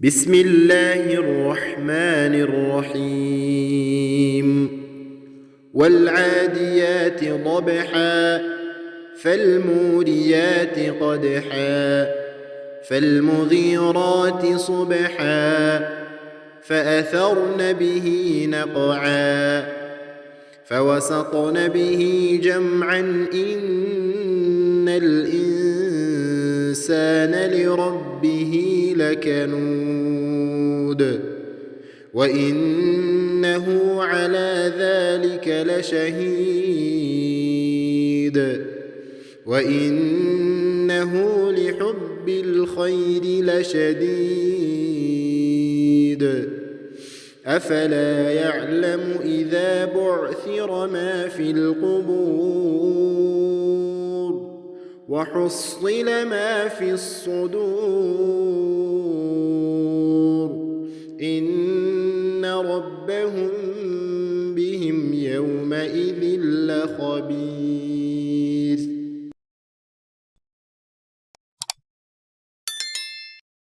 بسم الله الرحمن الرحيم والعاديات ضبحا فالموريات قدحا فالمغيرات صبحا فأثرن به نقعا فوسطن به جمعا إن الإنسان لربه لكنود وإنه على ذلك لشهيد وإنه لحب الخير لشديد أفلا يعلم إذا بعثر ما في القبور وحصل ما في الصدور إن ربهم بهم يومئذ لخبير.